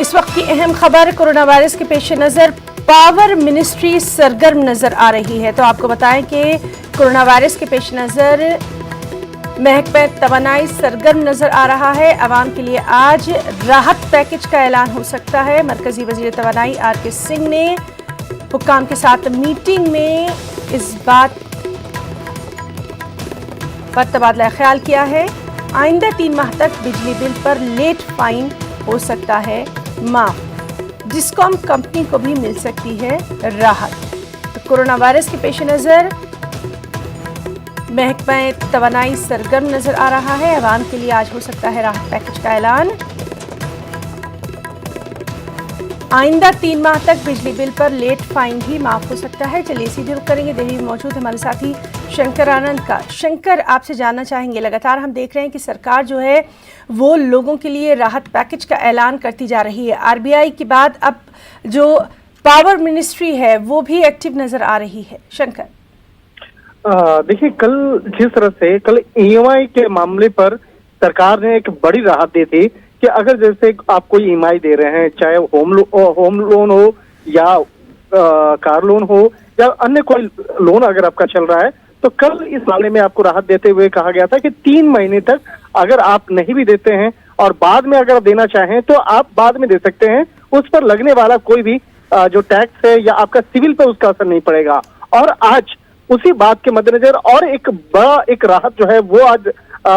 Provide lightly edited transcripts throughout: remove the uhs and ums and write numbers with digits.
इस वक्त की अहम खबर, कोरोना वायरस के पेश नज़र पावर मिनिस्ट्री सरगर्म नजर आ रही है। तो आपको बताएं कि कोरोना वायरस के पेश नज़र महकमा तवानाई सरगर्म नजर आ रहा है। आवाम के लिए आज राहत पैकेज का ऐलान हो सकता है। मरकजी वजीर तवानाई आर.के. सिंह ने हुक्काम के साथ मीटिंग में इस बात पर तबादला ख्याल किया है। आइंदा 3 माह तक बिजली बिल पर लेट फाइन हो सकता है माफ। डिस्कॉम कंपनी को भी मिल सकती है राहत। तो कोरोना वायरस के पेश नज़र महकमा तवानाई सरगर्म नजर आ रहा है। आवाम के लिए आज हो सकता है राहत पैकेज का ऐलान। आइंदा 3 माह तक बिजली बिल पर लेट फाइन भी माफ हो सकता है। चलिए सीधे रुक करेंगे। दिल्ली में मौजूद हमारे साथी शंकर आनंद का। शंकर, आपसे जानना चाहेंगे, लगातार हम देख रहे हैं कि सरकार जो है वो लोगों के लिए राहत पैकेज का ऐलान करती जा रही है। आरबीआई के बाद अब जो पावर मिनिस्ट्री है वो भी एक्टिव नजर आ रही है। शंकर, देखिए, कल जिस तरह से कल ईएमआई के मामले पर सरकार ने एक बड़ी राहत दी थी कि अगर जैसे आप कोई ईएमआई दे रहे हैं, चाहे होम लोन हो या कार लोन हो या अन्य कोई लोन अगर आपका चल रहा है, तो कल इस मामले में आपको राहत देते हुए कहा गया था कि 3 महीने तक अगर आप नहीं भी देते हैं और बाद में अगर देना चाहें तो आप बाद में दे सकते हैं। उस पर लगने वाला कोई भी जो टैक्स है या आपका सिविल पर उसका असर नहीं पड़ेगा। और आज उसी बात के मद्देनजर और एक बड़ा एक राहत जो है वो आज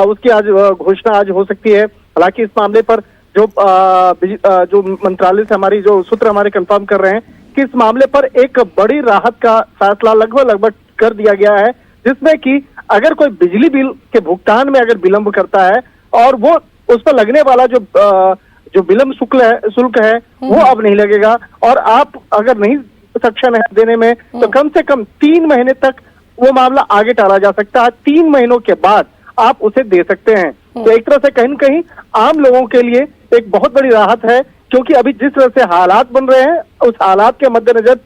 उसकी आज घोषणा आज हो सकती है। हालांकि इस मामले पर जो मंत्रालय से हमारी जो सूत्र हमारे कंफर्म कर रहे हैं कि इस मामले पर एक बड़ी राहत का फैसला लगभग कर दिया गया है, जिसमें कि अगर कोई बिजली बिल के भुगतान में अगर विलंब करता है और वो उस पर लगने वाला जो विलंब शुल्क है वो अब नहीं लगेगा। और आप अगर नहीं सक्षम है देने में तो कम से कम 3 महीने तक वो मामला आगे टाला जा सकता है। 3 महीनों के बाद आप उसे दे सकते हैं। तो एक तरह से कहीं न कहीं आम लोगों के लिए एक बहुत बड़ी राहत है, क्योंकि अभी जिस तरह से हालात बन रहे हैं उस हालात के मद्देनजर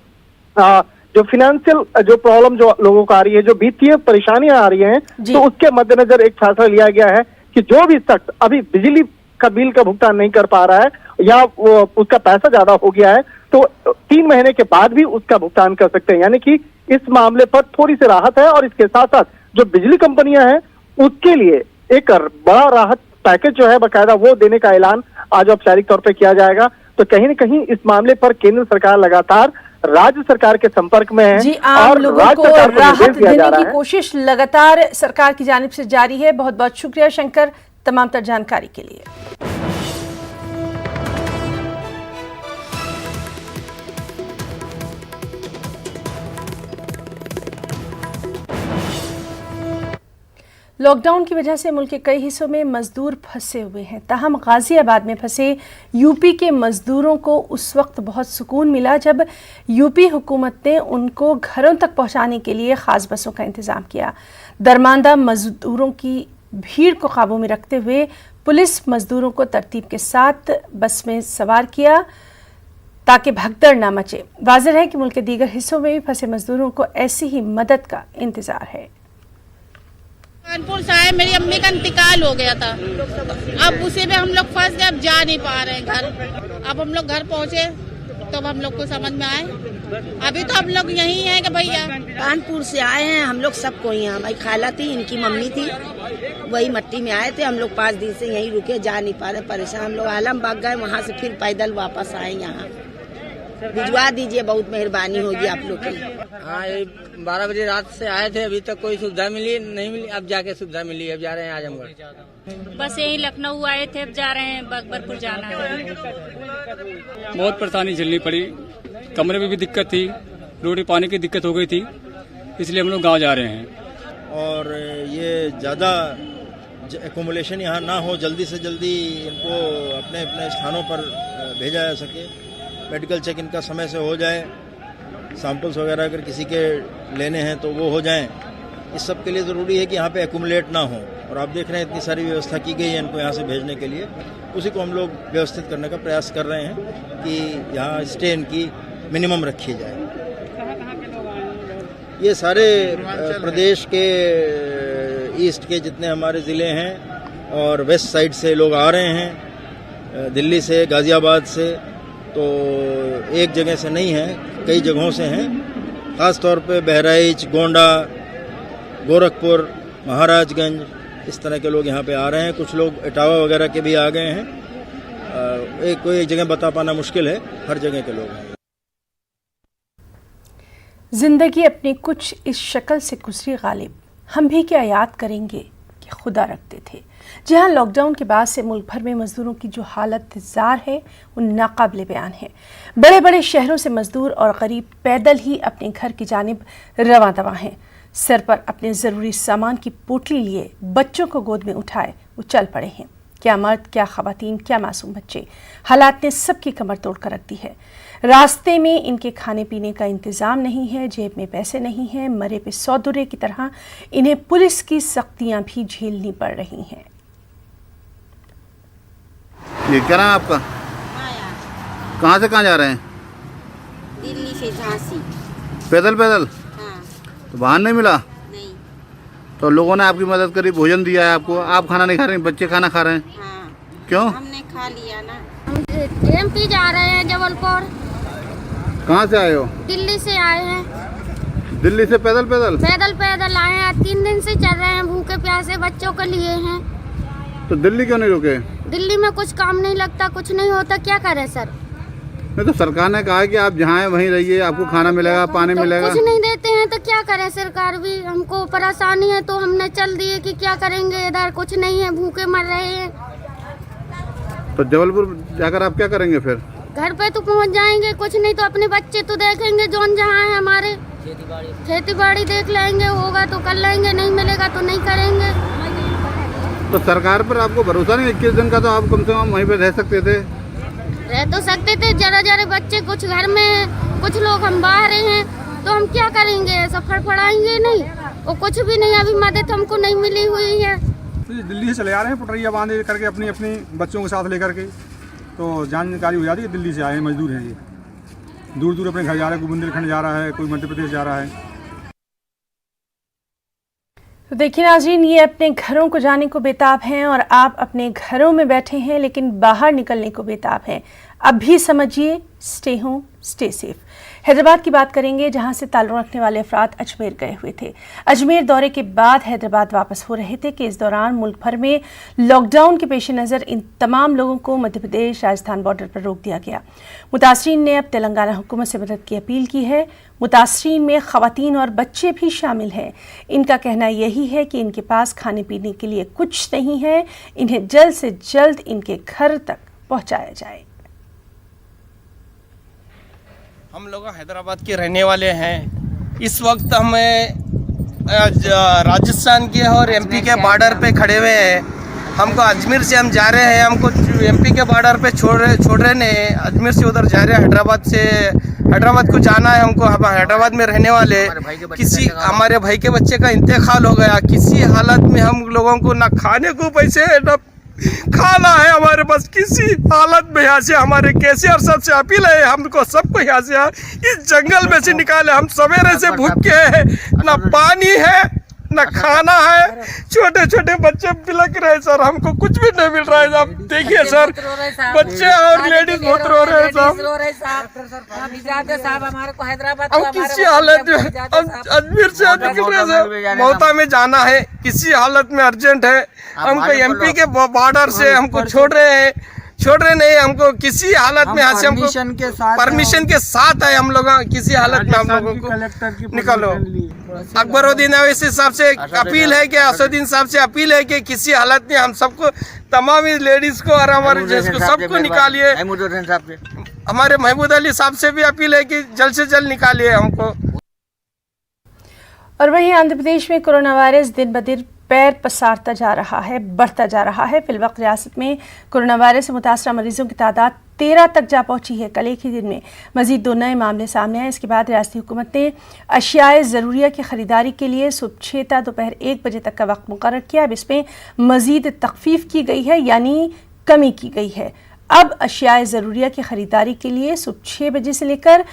जो फाइनेंशियल जो प्रॉब्लम जो लोगों को आ रही है, जो वित्तीय परेशानियां आ रही हैं, तो उसके मद्देनजर एक फैसला लिया गया है कि जो भी शख्स अभी बिजली का बिल का भुगतान नहीं कर पा रहा है या वो उसका पैसा ज्यादा हो गया है, तो 3 महीने के बाद भी उसका भुगतान कर सकते हैं। यानी कि इस मामले पर थोड़ी सी राहत है। और इसके साथ साथ जो बिजली कंपनियां हैं उसके लिए एक बड़ा राहत पैकेज जो है बाकायदा वो देने का ऐलान आज औपचारिक तौर पर किया जाएगा। तो कहीं न कहीं इस मामले पर केंद्र सरकार लगातार राज्य सरकार के संपर्क में है। जी, आम लोगों को राहत देने की कोशिश लगातार सरकार की जानिब से जारी है। बहुत बहुत शुक्रिया शंकर तमाम तर जानकारी के लिए। लॉकडाउन की वजह से मुल्क के कई हिस्सों में मजदूर फंसे हुए हैं। ताहम गाजियाबाद में फंसे यूपी के मजदूरों को उस वक्त बहुत सुकून मिला जब यूपी हुकूमत ने उनको घरों तक पहुंचाने के लिए ख़ास बसों का इंतज़ाम किया। दरमांदा मजदूरों की भीड़ को काबू में रखते हुए पुलिस मजदूरों को तरतीब के साथ बस में सवार किया ताकि भगदड़ न मचे। वाज़ेह है कि मुल्क के दीगर हिस्सों में भी फंसे मजदूरों को ऐसी ही मदद का इंतज़ार है। कानपुर से आए, मेरी अम्मी का इंतकाल हो गया था, अब उसी में हम लोग फंस गए, अब जा नहीं पा रहे हैं घर। अब हम लोग घर पहुँचे तो हम लोग को समझ में आए। अभी तो हम लोग यही हैं कि भैया कानपुर से आए हैं हम लोग, सबको यहाँ हमारी खाला थी, इनकी मम्मी थी, वही मट्टी में आए थे। हम लोग 5 दिन से यहीं रुके, जा नहीं पा रहे, परेशान। हम लोग आलमबाग गए, वहाँ से फिर पैदल वापस आए यहाँ। भिजवा दीजिए, बहुत मेहरबानी होगी आप लोग की। हाँ, ये 12 बजे रात से आए थे, अभी तक कोई सुविधा नहीं मिली। अब जाके सुविधा मिली, अब जा रहे हैं आजमगढ़। बस यही लखनऊ आए थे, अब जा रहे हैं बकबरपुर जाना है। बहुत परेशानी झेलनी पड़ी, कमरे में भी दिक्कत थी, रोटी पानी की दिक्कत हो गई थी, इसलिए हम लोग गाँव जा रहे हैं। और ये ज़्यादा एकोमोलेशन यहाँ ना हो, जल्दी से जल्दी इनको अपने अपने स्थानों पर भेजा जा सके, मेडिकल चेक इनका समय से हो जाए, सैंपल्स वगैरह अगर किसी के लेने हैं तो वो हो जाएं। इस सब के लिए ज़रूरी है कि यहाँ पे एकुमुलेट ना हो। और आप देख रहे हैं इतनी सारी व्यवस्था की गई है इनको यहाँ से भेजने के लिए, उसी को हम लोग व्यवस्थित करने का प्रयास कर रहे हैं कि यहाँ स्टे इनकी मिनिमम रखी जाए। ये सारे प्रदेश के ईस्ट के जितने हमारे ज़िले हैं और वेस्ट साइड से लोग आ रहे हैं, दिल्ली से, गाज़ियाबाद से, तो एक जगह से नहीं है, कई जगहों से हैं। ख़ास तौर पे बहराइच, गोंडा, गोरखपुर, महाराजगंज इस तरह के लोग यहाँ पे आ रहे हैं। कुछ लोग इटावा वगैरह के भी आ गए हैं। कोई एक जगह बता पाना मुश्किल है, हर जगह के लोग हैं। जिंदगी अपनी कुछ इस शक्ल से गुजरी गालिब, हम भी क्या याद करेंगे कि खुदा रखते थे। जहां लॉकडाउन के बाद से मुल्क भर में मजदूरों की जो हालत जार है वो नाकाबिले बयान है। बड़े बड़े शहरों से मजदूर और गरीब पैदल ही अपने घर की जानिब रवां दवा हैं। सर पर अपने ज़रूरी सामान की पोटली लिए बच्चों को गोद में उठाए वो चल पड़े हैं। क्या मर्द, क्या ख़वातीन, क्या मासूम बच्चे, हालात ने सबकी कमर तोड़ कर रख दी है। रास्ते में इनके खाने पीने का इंतज़ाम नहीं है, जेब में पैसे नहीं हैं, मरे पे 100 दुर्रे की तरह इन्हें पुलिस की सख्तियां भी झेलनी पड़ रही हैं। ये क्या नाम है आपका? कहाँ से कहाँ जा रहे हैं? दिल्ली से झांसी। पैदल पैदल? हाँ। तो वाहन नहीं मिला? नहीं। तो लोगों ने आपकी मदद करी, भोजन दिया है आपको, आप खाना नहीं खा रहे हैं, बच्चे खाना खा रहे हैं? हाँ। क्यों? हमने खा लिया ना। हम एमपी जा रहे हैं, जबलपुर। कहाँ से आए हो? दिल्ली से आए हैं। दिल्ली से पैदल पैदल? पैदल पैदल आए हैं, 3 दिन से चल रहे हैं, भूखे प्यासे बच्चों को लिए हैं। तो दिल्ली क्यों नहीं रुके? दिल्ली में कुछ काम नहीं लगता, कुछ नहीं होता, क्या करें सर? नहीं तो सरकार ने कहा है कि आप जहाँ हैं वहीं रहिए, आपको खाना मिलेगा, पानी तो मिलेगा। कुछ नहीं देते हैं तो क्या करें? सरकार भी हमको परेशानी है तो हमने चल दिए कि क्या करेंगे, इधर कुछ नहीं है, भूखे मर रहे हैं। तो जबलपुर जाकर आप क्या करेंगे फिर? घर पे तो पहुंच जाएंगे, कुछ नहीं तो अपने बच्चे तो देखेंगे जोन जहाँ है हमारे, खेती बाड़ी देख लेंगे, होगा तो कर लेंगे, नहीं मिलेगा तो नहीं करेंगे। तो सरकार पर आपको भरोसा नहीं? 21 दिन का तो आप कम से कम वहीं पे रह सकते थे। रह तो सकते थे, जरा जरा बच्चे कुछ घर में, कुछ लोग हम बाहर हैं, तो हम क्या करेंगे? ऐसा फड़फड़ाएंगे नहीं, और कुछ भी नहीं, अभी मदद हमको नहीं मिली हुई है। दिल्ली से चले आ रहे हैं, पटरिया बांधे करके अपनी अपनी बच्चों के साथ लेकर के, तो जानकारी हो जाती है दिल्ली से आए हैं, मजदूर हैं ये, दूर दूर अपने घर जा रहे हैं, कोई बुंदेलखंड जा रहा है, कोई मध्य प्रदेश जा रहा है। तो देखिए नाज़रीन, ये अपने घरों को जाने को बेताब हैं और आप अपने घरों में बैठे हैं लेकिन बाहर निकलने को बेताब हैं। अब भी समझिए, stay home stay safe. Hyderabad की बात करेंगे, जहां से ताल्लुक़ रखने वाले अफराद अजमेर गए हुए थे। अजमेर दौरे के बाद हैदराबाद वापस हो रहे थे कि इस दौरान मुल्क भर में लॉकडाउन के पेश नज़र इन तमाम लोगों को मध्य प्रदेश राजस्थान बॉर्डर पर रोक दिया गया। मुतासरीन ने अब तेलंगाना हुकूमत से मदद की अपील की है। मुतासरीन में ख़वातीन और बच्चे भी शामिल हैं। इनका कहना यही है कि इनके पास खाने पीने के लिए कुछ नहीं है, इन्हें जल्द से जल्द इनके घर तक पहुँचाया जाए। हम लोग हैदराबाद के रहने वाले हैं। इस वक्त हमें राजस्थान के और एमपी के बॉर्डर पे खड़े हुए हैं। हमको अजमेर से हम जा रहे हैं, हमको एमपी के बॉर्डर पे छोड़ रहे नहीं, अजमेर से उधर जा रहे हैं, हैदराबाद को जाना है हमको। हम हैदराबाद में रहने वाले, किसी हमारे भाई के बच्चे का इंतकाल हो गया, किसी हालत में हम लोगों को ना खाने को पैसे ना खाना है हमारे पास, किसी हालत में यहाँ से हमारे कैसे और सबसे अपील है, हमको सबको यहाँ से इस जंगल में से निकाले। हम सवेरे से भूखे हैं, ना पानी है ना खाना है, छोटे छोटे बच्चे बिलक रहे सर, हमको कुछ भी नहीं मिल रहा है। आप देखिए सर, बच्चे और लेडीज बहुत रो रहे हैं साहब। हम किसी हालत में अजमेर से निकल रहे सर, मोहता में जाना है, किसी हालत में अर्जेंट है। हमको एमपी के बॉर्डर से हमको छोड़ रहे नहीं, हमको किसी हालत में यहाँ से हमको परमिशन के साथ है, हम लोग किसी हालत में हम लोगों को निकालो। अकबरुद्दीन अवैसी साहब से अपील है कि असदुद्दीन साहब से अपील है कि किसी हालत में हम सबको, तमाम लेडीज को और हमारे जेंट्स को सबको निकालिए। हमारे महमूद अली साहब से भी अपील है कि जल्द से जल्द निकालिए हमको। और वहीं आंध्र प्रदेश में कोरोना वायरस दिन ब दिन पैर पसारता जा रहा है, बढ़ता जा रहा है। फिलवक्त रियासत में कोरोना वायरस से मुतासरा मरीजों की तादाद 13 तक जा पहुंची है। कल एक ही दिन में मजीद 2 नए मामले सामने आए। इसके बाद रियासती हुकूमत ने अशियाए ज़रूरिया की ख़रीदारी के लिए सुबह 6 ta दोपहर 1 बजे तक का वक्त मुकर्रर किया। अब इसमें मजीद तखफीफ की गई है, यानी कमी की गई है। अब अशियाए ज़रूरिया की ख़रीदारी के लिए सुबह 6 बजे से लेकर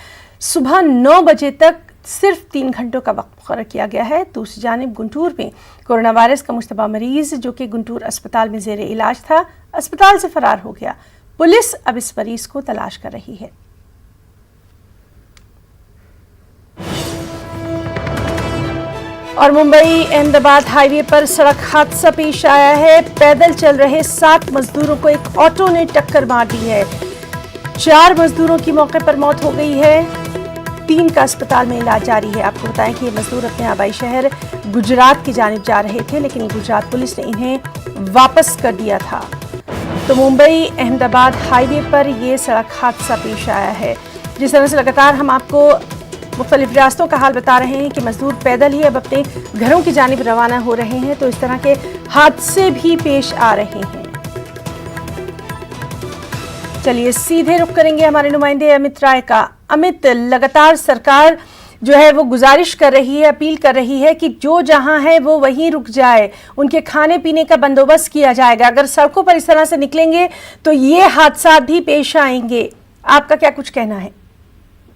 सुबह 9 बजे तक सिर्फ 3 घंटों का वक्त मुकर्रर किया गया है। दूसरी जानिब गुंटूर में कोरोना वायरस का मुश्तबा मरीज, जो कि गुंटूर अस्पताल में ज़ेरे इलाज था, अस्पताल से फरार हो गया। पुलिस अब इस मरीज को तलाश कर रही है। और मुंबई अहमदाबाद हाईवे पर सड़क हादसा पेश आया है। पैदल चल रहे 7 मजदूरों को एक ऑटो ने टक्कर मार दी है। 4 मजदूरों की मौके पर मौत हो गई है, 3 का अस्पताल में इलाज जारी है। आपको बताएं कि ये मजदूर अपने आबाई शहर गुजरात की जानिब जा रहे थे, लेकिन गुजरात पुलिस ने इन्हें वापस कर दिया था। तो मुंबई अहमदाबाद हाईवे पर यह सड़क हादसा पेश आया है। जिस तरह से लगातार हम आपको मुख्तलिफ रास्तों का हाल बता रहे हैं कि मजदूर पैदल ही अब अपने घरों की जानिब रवाना हो रहे हैं, तो इस तरह के हादसे भी पेश आ रहे हैं। चलिए सीधे रुख करेंगे हमारे नुमाइंदे अमित राय का। अमित, लगातार सरकार जो है वो गुजारिश कर रही है, अपील कर रही है कि जो जहां है वो वहीं रुक जाए, उनके खाने पीने का बंदोबस्त किया जाएगा। अगर सड़कों पर इस तरह से निकलेंगे तो ये हादसा भी पेश आएंगे। आपका क्या कुछ कहना है?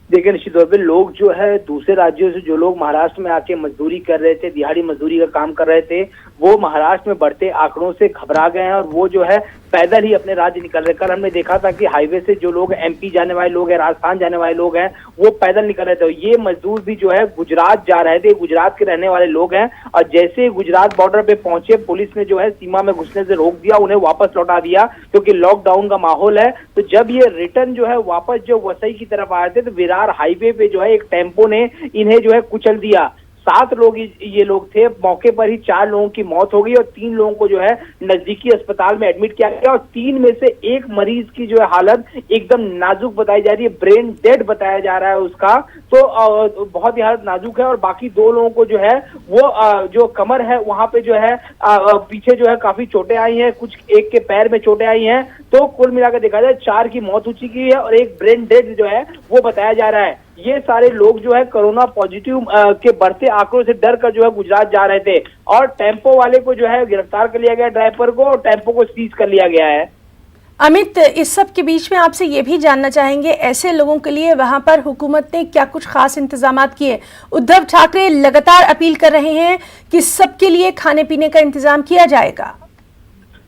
देखिए, निश्चित तौर पे लोग जो है दूसरे राज्यों से जो लोग महाराष्ट्र में आके मजदूरी कर रहे थे, दिहाड़ी मजदूरी का काम कर रहे थे, वो महाराष्ट्र में बढ़ते आंकड़ों से घबरा गए हैं और वो जो है पैदल ही अपने राज्य निकल रहे। कल हमने देखा था कि हाईवे से जो लोग एमपी जाने वाले लोग हैं, राजस्थान जाने वाले लोग हैं, वो पैदल निकल रहे थे। ये मजदूर भी जो है गुजरात जा रहे थे, गुजरात के रहने वाले लोग हैं। और जैसे गुजरात बॉर्डर पे पहुंचे, पुलिस ने जो है सीमा में घुसने से रोक दिया, उन्हें वापस लौटा दिया क्योंकि लॉकडाउन का माहौल है। तो जब ये रिटर्न जो है वापस जो वसई की तरफ आए थे, तो विरार हाईवे पे जो है एक टेम्पो ने इन्हें जो है कुचल दिया। 7 लोग ये लोग थे। मौके पर ही 4 लोगों की मौत हो गई और 3 लोगों को जो है नजदीकी अस्पताल में एडमिट किया गया और 3 में से एक मरीज की जो है हालत एकदम नाजुक बताई जा रही है, ब्रेन डेड बताया जा रहा है उसका। तो बहुत ही हालत नाजुक है और बाकी 2 लोगों को जो है वो जो कमर है वहां पे जो है पीछे जो है काफी चोटें आई हैं, कुछ एक के पैर में चोटें आई हैं। तो कुल मिलाकर देखा जाए 4 की मौत हो चुकी है और एक ब्रेन डेड जो है वो बताया जा रहा है। ये सारे लोग जो है कोरोना पॉजिटिव के बढ़ते आंकड़ों से डर कर जो है गुजरात जा रहे थे और टेम्पो वाले को जो है गिरफ्तार कर लिया गया, ड्राइवर को, और टेम्पो को सीज कर लिया गया है। अमित, इस सब के बीच में आपसे ये भी जानना चाहेंगे, ऐसे लोगों के लिए वहां पर हुकूमत ने क्या कुछ खास इंतजाम किए? उद्धव ठाकरे लगातार अपील कर रहे हैं कि सबके लिए खाने पीने का इंतजाम किया जाएगा।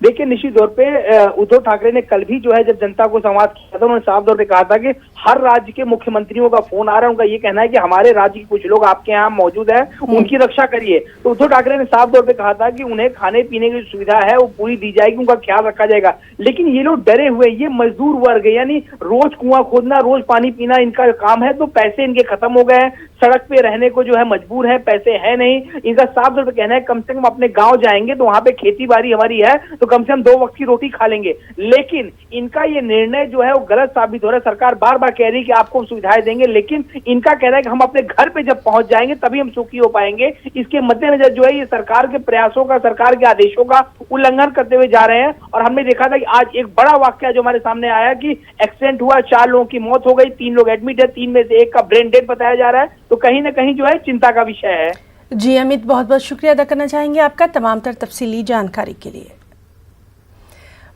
देखिए, निश्चित तौर पे उद्धव ठाकरे ने कल भी जो है जब जनता को संवाद किया था, उन्होंने साफ तौर पे कहा था कि हर राज्य के मुख्यमंत्रियों का फोन आ रहा है, उनका ये कहना है कि हमारे राज्य के कुछ लोग आपके यहाँ मौजूद है, उनकी रक्षा करिए। तो उद्धव ठाकरे ने साफ तौर पे कहा था कि उन्हें खाने पीने की सुविधा है वो पूरी दी जाएगी, उनका ख्याल रखा जाएगा। लेकिन ये लोग डरे हुए, ये मजदूर वर्ग है, यानी रोज कुआं खोदना, रोज पानी पीना इनका काम है, तो पैसे इनके खत्म हो गए हैं, सड़क पे रहने को जो है मजबूर है, पैसे है नहीं। इनका साफ तौर पे कहना है कम से कम अपने गाँव जाएंगे तो वहां पे खेती बाड़ी हमारी है, तो कम से कम 2 वक्त की रोटी खा लेंगे। लेकिन इनका ये निर्णय जो है वो गलत साबित हो रहा है। सरकार बार बार कह रही है कि आपको सुविधाएं देंगे, लेकिन इनका कहना है कि हम अपने घर पे जब पहुंच जाएंगे तभी हम सुखी हो पाएंगे। इसके मद्देनजर जो है ये सरकार के प्रयासों का, सरकार के आदेशों का उल्लंघन करते हुए जा रहे हैं। और हमने देखा था कि आज एक बड़ा वाकया जो हमारे सामने आया कि एक्सीडेंट हुआ, 4 लोगों की मौत हो गई, 3 लोग एडमिट है, 3 में से एक का ब्रेन डेड बताया जा रहा है। तो कहीं ना कहीं जो है चिंता का विषय है। जी अमित, बहुत बहुत शुक्रिया अदा करना चाहेंगे आपका तमाम तर तफसीली जानकारी के लिए।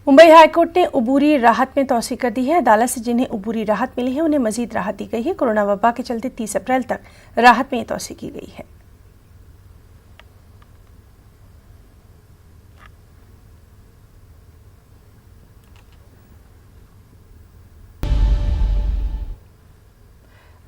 मुंबई हाईकोर्ट ने उबूरी राहत में तौसीक कर दी है। अदालत से जिन्हें उबूरी राहत मिली है उन्हें मजीद राहत दी गई है। कोरोना वबा के चलते 30 अप्रैल तक राहत में तौसीक की गई है।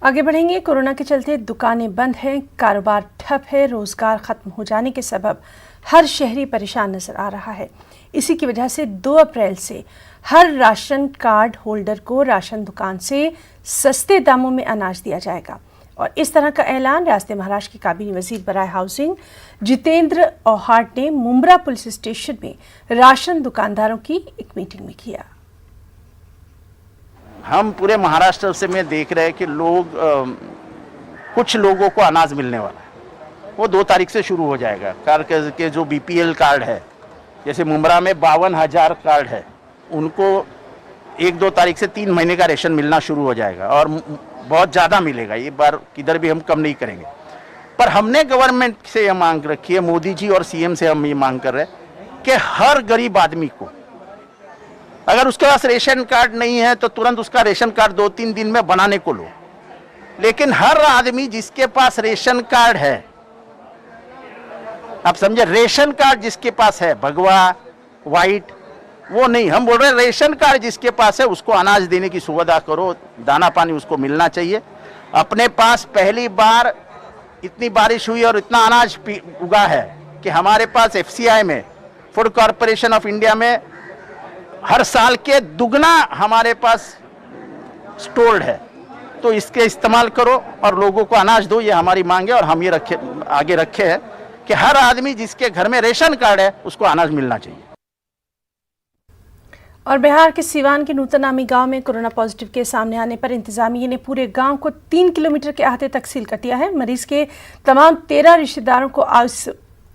आगे बढ़ेंगे। कोरोना के चलते दुकानें बंद हैं, कारोबार ठप है, रोजगार खत्म हो जाने के सबब हर शहरी परेशान नजर आ रहा है। इसी की वजह से 2 अप्रैल से हर राशन कार्ड होल्डर को राशन दुकान से सस्ते दामों में अनाज दिया जाएगा। और इस तरह का ऐलान रियासत महाराष्ट्र के काबीनी वजीर बराए हाउसिंग जितेंद्र औहाट ने मुंब्रा पुलिस स्टेशन में राशन दुकानदारों की एक मीटिंग में किया। हम पूरे महाराष्ट्र से में देख रहे हैं कि कुछ लोगों को अनाज मिलने वाला है, वो 2 तारीख से शुरू हो जाएगा। कार्ड के जो बीपीएल कार्ड है, जैसे मुंब्रा में 52,000 कार्ड है, उनको 1-2 तारीख से 3 महीने का रेशन मिलना शुरू हो जाएगा और बहुत ज़्यादा मिलेगा। ये बार किधर भी हम कम नहीं करेंगे। पर हमने गवर्नमेंट से ये मांग रखी है, मोदी जी और सीएम से हम ये मांग कर रहे हैं कि हर गरीब आदमी को, अगर उसके पास रेशन कार्ड नहीं है तो तुरंत उसका रेशन कार्ड 2-3 दिन में बनाने को लो। लेकिन हर आदमी जिसके पास रेशन कार्ड है, आप समझे, रेशन कार्ड जिसके पास है, भगवा, व्हाइट, वो नहीं, हम बोल रहे हैं रेशन कार्ड जिसके पास है उसको अनाज देने की सुविधा करो, दाना पानी उसको मिलना चाहिए। अपने पास पहली बार इतनी बारिश हुई और इतना अनाज उगा है कि हमारे पास FCI में, फूड कॉरपोरेशन ऑफ इंडिया में, हर साल के दुगना हमारे पास स्टोर्ड है। तो इसके इस्तेमाल करो और लोगों को अनाज दो, ये हमारी मांग है। और हम ये आगे रखे हैं कि हर आदमी जिसके घर में रेशन कार्ड है उसको अनाज मिलना चाहिए। और बिहार के सीवान के नूतनामी गांव में कोरोना पॉजिटिव के सामने आने पर इंतजामिया ने पूरे गांव को 3 किलोमीटर के अहाते तक सील कर दिया है। मरीज के तमाम 13 रिश्तेदारों को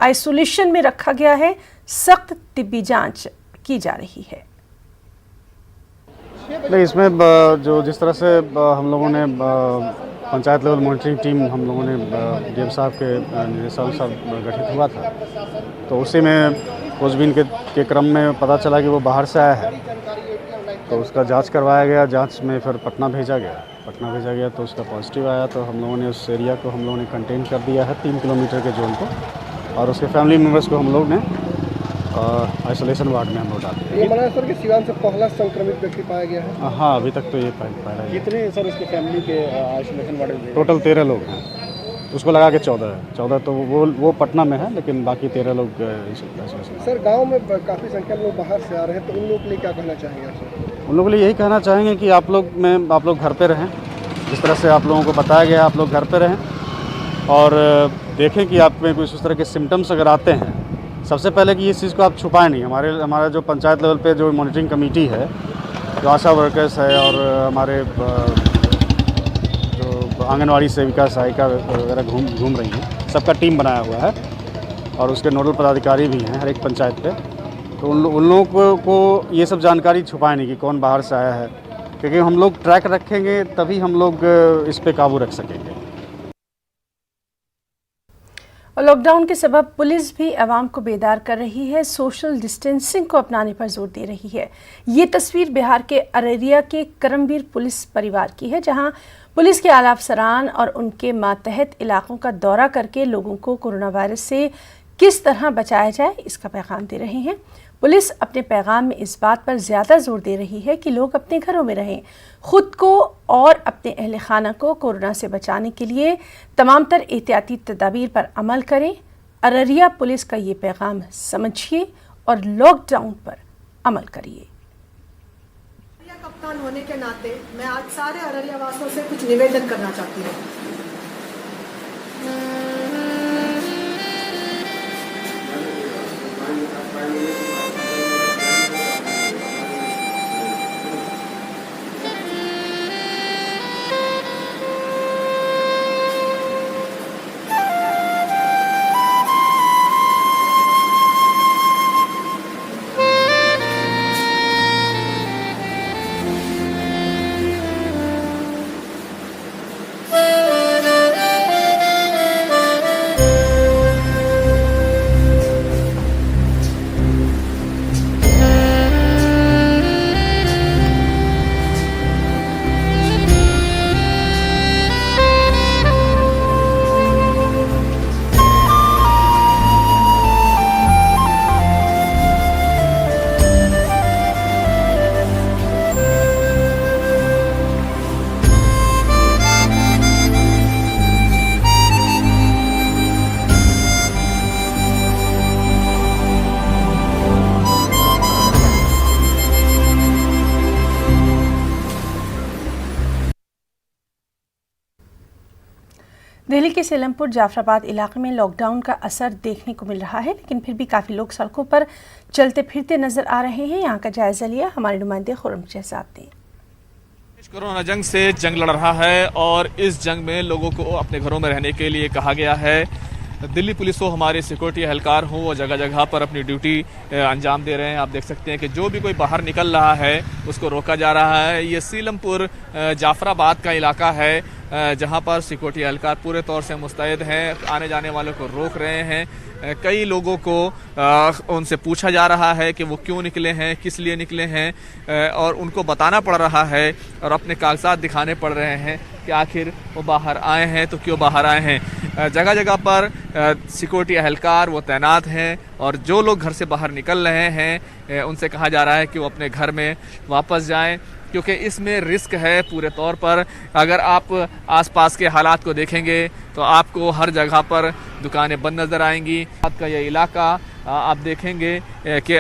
आइसोलेशन में रखा गया है। सख्त तिब्बी जांच की जा रही है। नहीं, इसमें जो जिस तरह से हम लोगों ने पंचायत लेवल मॉनिटरिंग टीम हम लोगों ने डीएम साहब के निर्देशानुसार गठित हुआ था, तो उसी में खोजबीन के क्रम में पता चला कि वो बाहर से आया है, तो उसका जांच करवाया गया। जांच में फिर पटना भेजा गया तो उसका पॉजिटिव आया। तो हम लोगों ने उस एरिया को हम लोगों ने कंटेन कर दिया है 3 किलोमीटर के जोन को, और उसके फैमिली मेम्बर्स को हम लोग ने आइसोलेशन वार्ड में हम लोग डाल दिया। ये मनासर के सिवान से पहला संक्रमित व्यक्ति पाया गया है? हाँ, अभी तक तो ये पहला है। कितने सर इसके फैमिली के आइसोलेशन वार्ड में? टोटल 13 लोग हैं, उसको लगा के 14 तो वो पटना में है, लेकिन बाकी 13 लोग आइसोलेशन। सर, गांव में काफ़ी संख्या में लोग बाहर से आ रहे हैं, तो उन लोगों के लिए क्या कहना चाहेंगे आप? उन लोगों के लिए यही कहना चाहेंगे कि आप लोग घर पे रहें, जिस तरह से आप लोगों को बताया गया आप लोग घर पे रहें, और देखें कि आप में कुछ उस तरह के सिम्टम्स अगर आते हैं, सबसे पहले कि इस चीज़ को आप छुपाएं नहीं। हमारा जो पंचायत लेवल पे जो मॉनिटरिंग कमेटी है, जो आशा वर्कर्स है, और हमारे जो आंगनवाड़ी सेविका सहायिका वगैरह घूम रही हैं, सबका टीम बनाया हुआ है, और उसके नोडल पदाधिकारी भी हैं हर एक पंचायत पे। तो उन लोगों को ये सब जानकारी छुपाएं नहीं कि कौन बाहर से आया है, क्योंकि हम लोग ट्रैक रखेंगे तभी हम लोग इस पे काबू रख सकेंगे। और लॉकडाउन के सबब पुलिस भी आवाम को बेदार कर रही है, सोशल डिस्टेंसिंग को अपनाने पर जोर दे रही है। ये तस्वीर बिहार के अररिया के करमवीर पुलिस परिवार की है, जहां पुलिस के आला अफसरान और उनके मातहत इलाकों का दौरा करके लोगों को कोरोना वायरस से किस तरह बचाया जाए इसका पैगाम दे रहे हैं। पुलिस अपने पैगाम में इस बात पर ज़्यादा जोर दे रही है कि लोग अपने घरों में रहें, खुद को और अपने अहल खाना को कोरोना से बचाने के लिए तमाम तर एहतियाती तदाबीर पर अमल करें। अररिया पुलिस का ये पैगाम समझिए और लॉकडाउन पर अमल करिए। कप्तान होने के नाते मैं आज सारे अररिया वासियों से कुछ निवेदन करना चाहती हूँ। दिल्ली के सेलमपुर जाफराबाद इलाके में लॉकडाउन का असर देखने को मिल रहा है, लेकिन फिर भी काफ़ी लोग सड़कों पर चलते फिरते नजर आ रहे हैं। यहाँ का जायजा लिया हमारे नुमाइंदे खुर्रम शहजाद ने। कोरोना जंग से जंग लड़ रहा है और इस जंग में लोगों को अपने घरों में रहने के लिए कहा गया है। दिल्ली पुलिस हो, हमारे सिक्योरिटी एहलकार हो, वो जगह जगह पर अपनी ड्यूटी अंजाम दे रहे हैं। आप देख सकते हैं कि जो भी कोई बाहर निकल रहा है उसको रोका जा रहा है। ये सीलमपुर जाफराबाद का इलाका है जहां पर सिक्योरिटी एहलकार पूरे तौर से मुस्तैद हैं, आने जाने वालों को रोक रहे हैं। कई लोगों को उनसे पूछा जा रहा है कि वो क्यों निकले हैं, किस लिए निकले हैं, और उनको बताना पड़ रहा है और अपने कागजात दिखाने पड़ रहे हैं कि आखिर वो बाहर आए हैं तो क्यों बाहर आए हैं। जगह जगह पर सिक्योरिटी एहलकार वो तैनात हैं और जो लोग घर से बाहर निकल रहे हैं उनसे कहा जा रहा है कि वो अपने घर में वापस जाएं। क्योंकि इसमें रिस्क है पूरे तौर पर। अगर आप आसपास के हालात को देखेंगे तो आपको हर जगह पर दुकानें बंद नज़र आएंगी। का ये इलाका आप देखेंगे कि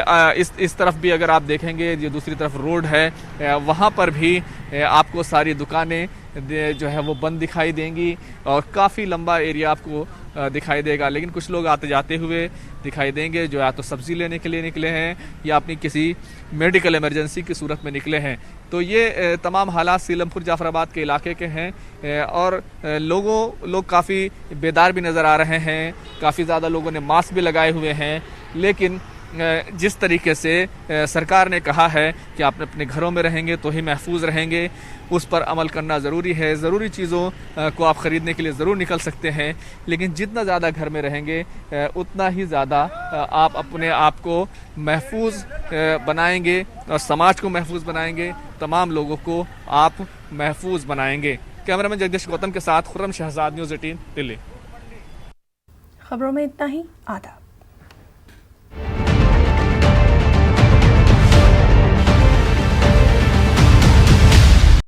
इस तरफ भी अगर आप देखेंगे, जो दूसरी तरफ रोड है वहाँ पर भी आपको सारी दुकानें जो है वो बंद दिखाई देंगी और काफ़ी लंबा एरिया आपको दिखाई देगा। लेकिन कुछ लोग आते जाते हुए दिखाई देंगे, जो या तो सब्ज़ी लेने के लिए निकले हैं या अपनी किसी मेडिकल इमरजेंसी की सूरत में निकले हैं। तो ये तमाम हालात सीलमपुर जाफराबाद के इलाके के हैं और लोग काफ़ी बेदार भी नज़र आ रहे हैं। काफ़ी ज़्यादा लोगों ने मास्क भी लगाए हुए हैं, लेकिन जिस तरीके से सरकार ने कहा है कि आप अपने घरों में रहेंगे तो ही महफूज रहेंगे, उस पर अमल करना ज़रूरी है। ज़रूरी चीज़ों को आप ख़रीदने के लिए ज़रूर निकल सकते हैं, लेकिन जितना ज़्यादा घर में रहेंगे उतना ही ज़्यादा आप अपने आप को महफूज बनाएंगे और समाज को महफूज बनाएंगे, तमाम लोगों को आप महफूज बनाएंगे। कैमरामैन जगदीश गौतम के साथ खुर्रम शहजाद, न्यूज़ 18 दिल्ली। खबरों में इतना ही। आदाब।